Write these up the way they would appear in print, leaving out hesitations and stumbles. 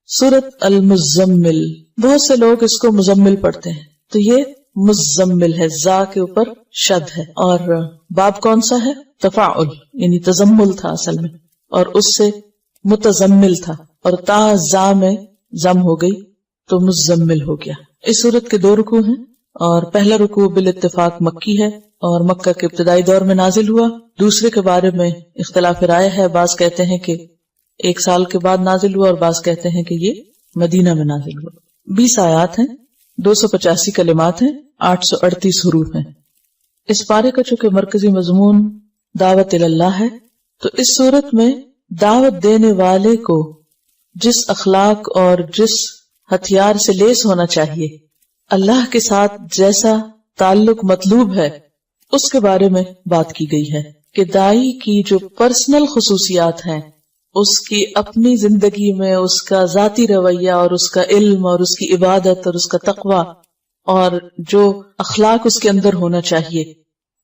سورۃ المزمل، بہت سے لوگ اس کو مزمل پڑھتے ہیں، تو یہ مزمل ہے، زا کے اوپر شد ہے، اور باب کون سا ہے؟ تفاعل، یعنی تزمل تھا اصل میں، اور اس سے متزمل تھا، اور تا زا میں زم ہو گئی تو مزمل ہو گیا۔ اس سورت کے 2 رکوع ہیں، اور پہلا رکوع بالاتفاق مکی ہے اور مکہ کے ابتدائی دور میں نازل ہوا۔ دوسرے کے بارے میں اختلاف رائے ہے، بعض کہتے ہیں کہ 1 سال کے بعد نازل ہوا، اور بعض کہتے ہیں کہ یہ مدینہ میں نازل ہوا۔ 20 آیات ہیں، 285 کلمات ہیں، 838 حروف ہیں۔ اس پارے کا چونکہ مرکزی مضمون دعوت اللہ ہے، تو اس صورت میں دعوت دینے والے کو جس اخلاق اور جس ہتھیار سے لیس ہونا چاہیے، اللہ کے ساتھ جیسا تعلق مطلوب ہے، اس کے بارے میں بات کی گئی ہے کہ داعی کی جو پرسنل خصوصیات ہیں، اس کی اپنی زندگی میں اس کا ذاتی رویہ اور اس کا علم اور اس کی عبادت اور اس کا تقوی اور جو اخلاق اس کے اندر ہونا چاہیے،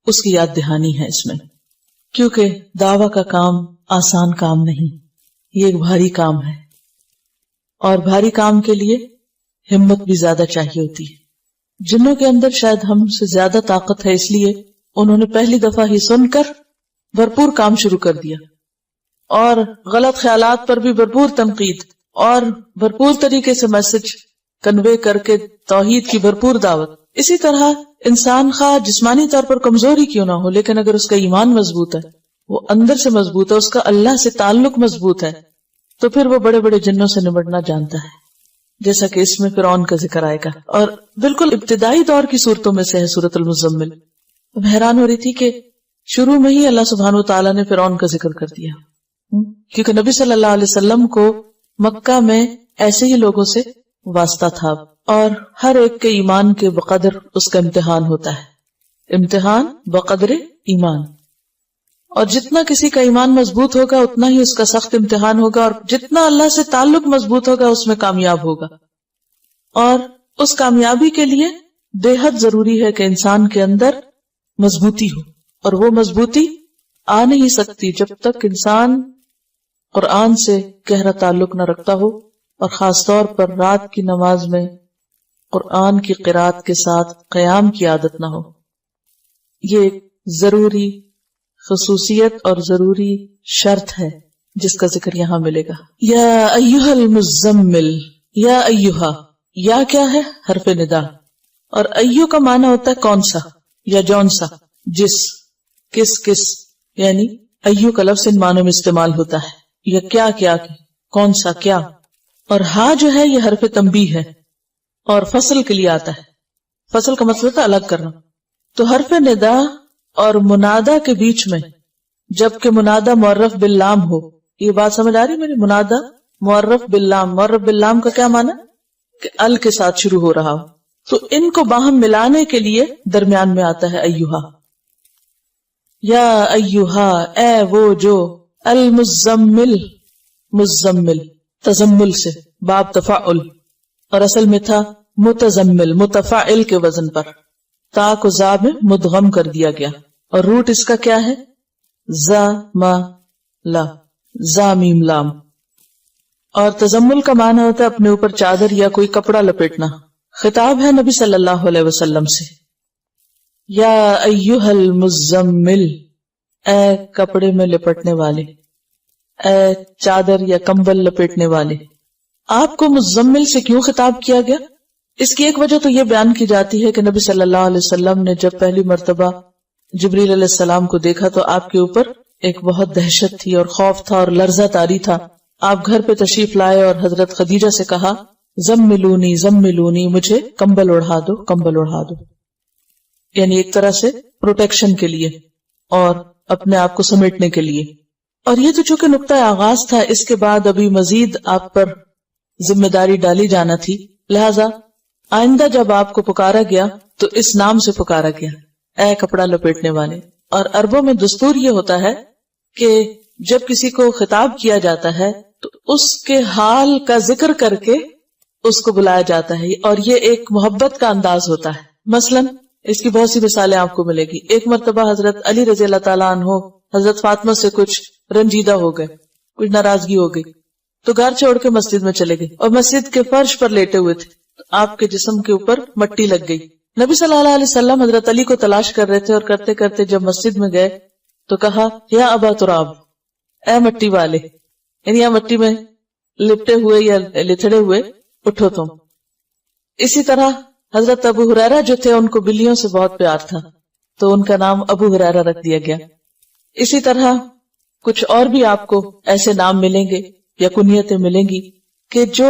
اس کی یاد دہانی ہے اس میں، کیونکہ دعویٰ کا کام آسان کام نہیں، یہ ایک بھاری کام ہے، اور بھاری کام کے لیے ہمت بھی زیادہ چاہیے ہوتی ہے۔ جنوں کے اندر شاید ہم سے زیادہ طاقت ہے، اس لیے انہوں نے پہلی دفعہ ہی سن کر بھرپور کام شروع کر دیا، اور غلط خیالات پر بھی بھرپور تنقید، اور بھرپور طریقے سے میسج کنوے کر کے توحید کی بھرپور دعوت۔ اسی طرح انسان خواہ جسمانی طور پر کمزور ہی کیوں نہ ہو، لیکن اگر اس کا ایمان مضبوط ہے، وہ اندر سے مضبوط ہے، اس کا اللہ سے تعلق مضبوط ہے، تو پھر وہ بڑے بڑے جنوں سے نمٹنا جانتا ہے، جیسا کہ اس میں فرعون کا ذکر آئے گا، اور بالکل ابتدائی دور کی صورتوں میں سے ہے سورۃ المزمل۔ اب حیران ہو رہی تھی کہ شروع میں ہی اللہ سبحانہ وتعالیٰ نے فرعون کا ذکر کر دیا، کیونکہ نبی صلی اللہ علیہ وسلم کو مکہ میں ایسے ہی لوگوں سے واسطہ تھا، اور ہر ایک کے ایمان کے بقدر اس کا امتحان ہوتا ہے، امتحان بقدر ایمان، اور جتنا کسی کا ایمان مضبوط ہوگا اتنا ہی اس کا سخت امتحان ہوگا، اور جتنا اللہ سے تعلق مضبوط ہوگا اس میں کامیاب ہوگا۔ اور اس کامیابی کے لیے بے حد ضروری ہے کہ انسان کے اندر مضبوطی ہو، اور وہ مضبوطی آ نہیں سکتی جب تک انسان قرآن سے گہرا تعلق نہ رکھتا ہو، اور خاص طور پر رات کی نماز میں قرآن کی قرات کے ساتھ قیام کی عادت نہ ہو۔ یہ ایک ضروری خصوصیت اور ضروری شرط ہے جس کا ذکر یہاں ملے گا۔ یا ایھا المزمل، یا ایھا، یا کیا ہے؟ حرف ندا، اور ایھو کا معنی ہوتا ہے کون سا یا جون سا، جس، کس، یعنی ایھو کا لفظ ان معنوں میں استعمال ہوتا ہے، یا کیا کون سا کیا، اور ہا جو ہے یہ حرف تنبیہ ہے اور فصل کے لیے آتا ہے، فصل کا مطلب ہوتا ہے الگ کرنا۔ تو حرف ندا اور منادا کے بیچ میں جبکہ منادا معرف باللام ہو، یہ بات سمجھ آ رہی میری؟ منادا معرف باللام، معرف باللام کا کیا معنی؟ کہ ال کے ساتھ شروع ہو رہا ہو، تو ان کو باہم ملانے کے لیے درمیان میں آتا ہے ایھا۔ یا ایھا، اے وہ جو، المزمل، مزمل تزمل سے، باب تفاعل، اور اصل میں تھا متزمل، متفاعل کے وزن پر، تا کو زا میں مدغم کر دیا گیا، اور روٹ اس کا کیا ہے؟ زا ما لا، زا میم لام، اور تزمل کا معنی ہوتا ہے اپنے اوپر چادر یا کوئی کپڑا لپیٹنا۔ خطاب ہے نبی صلی اللہ علیہ وسلم سے، یا ایھا المزمل، اے کپڑے میں لپٹنے والے، اے چادر یا کمبل لپیٹنے والے۔ آپ کو مزمل سے کیوں خطاب کیا گیا؟ اس کی ایک وجہ تو یہ بیان کی جاتی ہے کہ نبی صلی اللہ علیہ وسلم نے جب پہلی مرتبہ جبریل علیہ السلام کو دیکھا تو آپ کے اوپر ایک بہت دہشت تھی اور خوف تھا اور لرزہ طاری تھا۔ آپ گھر پہ تشریف لائے اور حضرت خدیجہ سے کہا، زملونی زملونی، مجھے کمبل اڑھا دو، کمبل اڑھا دو، یعنی ایک طرح سے پروٹیکشن کے لیے اور اپنے آپ کو سمیٹنے کے لیے۔ اور یہ تو چونکہ نقطہ آغاز تھا، اس کے بعد ابھی مزید آپ پر ذمہ داری ڈالی جانا تھی، لہذا آئندہ جب آپ کو پکارا گیا تو اس نام سے پکارا گیا، اے کپڑا لپیٹنے والے۔ اور عربوں میں دستور یہ ہوتا ہے کہ جب کسی کو خطاب کیا جاتا ہے تو اس کے حال کا ذکر کر کے اس کو بلایا جاتا ہے، اور یہ ایک محبت کا انداز ہوتا ہے۔ مثلا اس کی بہت سی مثالیں آپ کو ملے گی۔ ایک مرتبہ حضرت علی رضی اللہ تعالیٰ عنہ حضرت فاطمہ سے کچھ رنجیدہ ہو گئے، کچھ ناراضگی ہو گئی، تو گھر چھوڑ کے مسجد میں چلے گئے اور مسجد کے فرش پر لیٹے ہوئے تھے، تو آپ کے جسم کے اوپر مٹی لگ گئی. نبی صلی اللہ علیہ وسلم حضرت علی کو تلاش کر رہے تھے اور کرتے کرتے جب مسجد میں گئے تو کہا یا ابا تراب، اے مٹی والے، یعنی یا مٹی میں لپٹے ہوئے یا لتڑے ہوئے اٹھو تم. اسی طرح حضرت ابو ہریرہ جو تھے ان کو بلیوں سے بہت پیار تھا تو ان کا نام ابو ہریرہ رکھ دیا گیا. اسی طرح کچھ اور بھی آپ کو ایسے نام ملیں گے یا کنیتیں ملیں گی کہ جو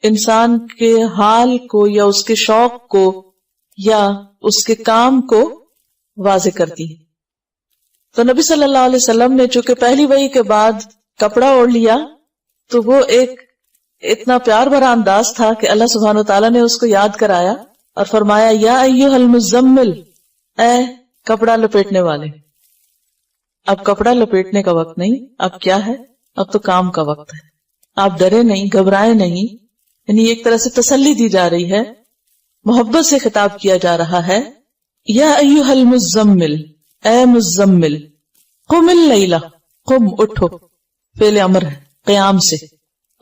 انسان کے حال کو یا اس کے شوق کو یا اس کے کام کو واضح کرتی ہیں. تو نبی صلی اللہ علیہ وسلم نے چونکہ پہلی وحی کے بعد کپڑا اوڑھ لیا تو وہ ایک اتنا پیار بھرا انداز تھا کہ اللہ سبحانہ وتعالیٰ نے اس کو یاد کرایا اور فرمایا یا ایھا المزمل، اے کپڑا لپیٹنے والے. اب کپڑا لپیٹنے کا وقت نہیں، اب کیا ہے؟ اب تو کام کا وقت ہے. آپ ڈرے نہیں، گھبرائے نہیں، یعنی ایک طرح سے تسلی دی جا رہی ہے، محبت سے خطاب کیا جا رہا ہے. یا ایھا المزمل، اے مزمل، قم اللیل، قم اٹھو، فعل امر ہے قیام سے،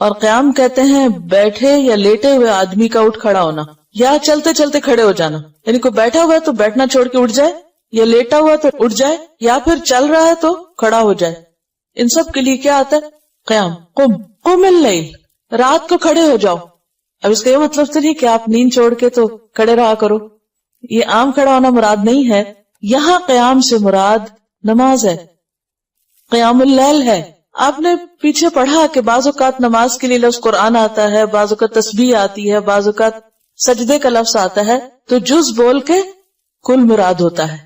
اور قیام کہتے ہیں بیٹھے یا لیٹے ہوئے آدمی کا اٹھ کھڑا ہونا یا چلتے چلتے کھڑے ہو جانا. یعنی کوئی بیٹھا ہوا ہے تو بیٹھنا چھوڑ کے اٹھ جائے، یا لیٹا ہوا تو اٹھ جائے، یا پھر چل رہا ہے تو کھڑا ہو جائے. ان سب کے لیے کیا آتا ہے؟ قیام. قم اللیل، رات کو کھڑے ہو جاؤ. اب اس کا یہ مطلب تو نہیں کہ آپ نیند چھوڑ کے تو کھڑے رہا کرو، یہ عام کھڑا ہونا مراد نہیں ہے. یہاں قیام سے مراد نماز ہے، قیام اللیل ہے. آپ نے پیچھے پڑھا کہ بعض اوقات نماز کے لیے لفظ قرآن آتا ہے، بعض اوقات تسبیح آتی ہے، بعض اوقات سجدے کا لفظ آتا ہے، تو جز بول کے کل مراد ہوتا ہے.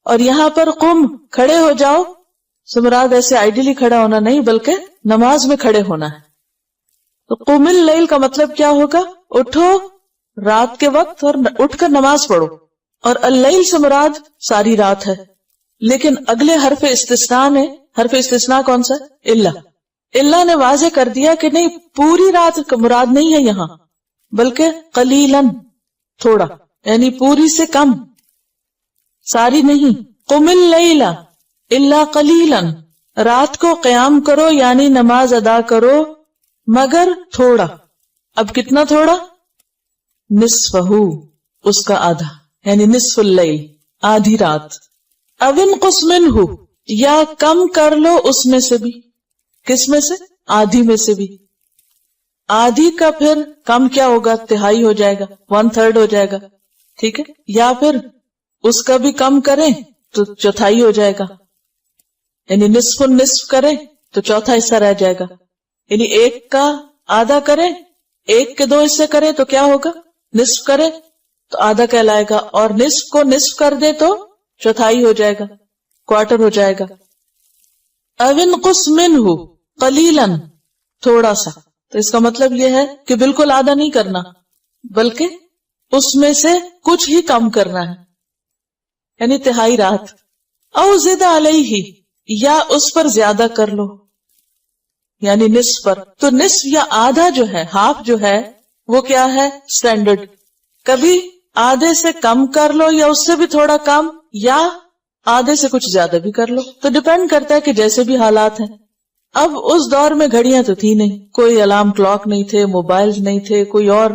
اور یہاں پر قم، کھڑے ہو جاؤ سے مراد ایسے آئیڈیلی کھڑا ہونا نہیں بلکہ نماز میں کھڑے ہونا ہے. تو قم اللیل کا مطلب کیا ہوگا؟ اٹھو رات کے وقت اور اٹھ کر نماز پڑھو. اور اللیل سے مراد ساری رات ہے. لیکن اگلے حرف استثناء نے، حرف استثناء کون سا؟ اللہ نے واضح کر دیا کہ نہیں، پوری رات مراد نہیں ہے یہاں، بلکہ قلیلاً، تھوڑا، یعنی پوری سے کم، ساری نہیں. قم اللیل الا قلیلاً، رات کو قیام کرو یعنی نماز ادا کرو مگر تھوڑا. اب کتنا تھوڑا؟ نصفہ، اس کا آدھا، یعنی نصف اللیل، آدھی رات. او انقص منہ، یا کم کر لو اس میں سے بھی. کس میں سے؟ آدھی میں سے بھی. آدھی کا پھر کم کیا ہوگا؟ تہائی ہو جائے گا، 1/3 ہو جائے گا، ٹھیک ہے. یا پھر اس کا بھی کم کریں تو چوتھائی ہو جائے گا، یعنی نصف النصف کریں تو چوتھا حصہ رہ جائے گا. یعنی ایک کا آدھا کریں، ایک کے 2 حصے کریں تو کیا ہوگا؟ نصف کریں تو آدھا کہلائے گا، اور نصف کو نصف کر دے تو چوتھائی ہو جائے گا، کوارٹر ہو جائے گا. او انقص منہ قلیلاً، تھوڑا سا. تو اس کا مطلب یہ ہے کہ بالکل آدھا نہیں کرنا بلکہ اس میں سے کچھ ہی کم کرنا ہے، یعنی تہائی رات. او زد علیہ، یا اس پر زیادہ کر لو، یعنی نصف پر. تو نصف یا آدھا جو ہے، ہاف جو ہے، وہ کیا ہے؟ سٹینڈرڈ. کبھی آدھے سے کم کر لو یا اس سے بھی تھوڑا کم، یا آدھے سے کچھ زیادہ بھی کر لو. تو ڈیپینڈ کرتا ہے کہ جیسے بھی حالات ہیں. اب اس دور میں گھڑیاں تو تھی نہیں، کوئی الارم کلاک نہیں تھے، موبائل نہیں تھے، کوئی اور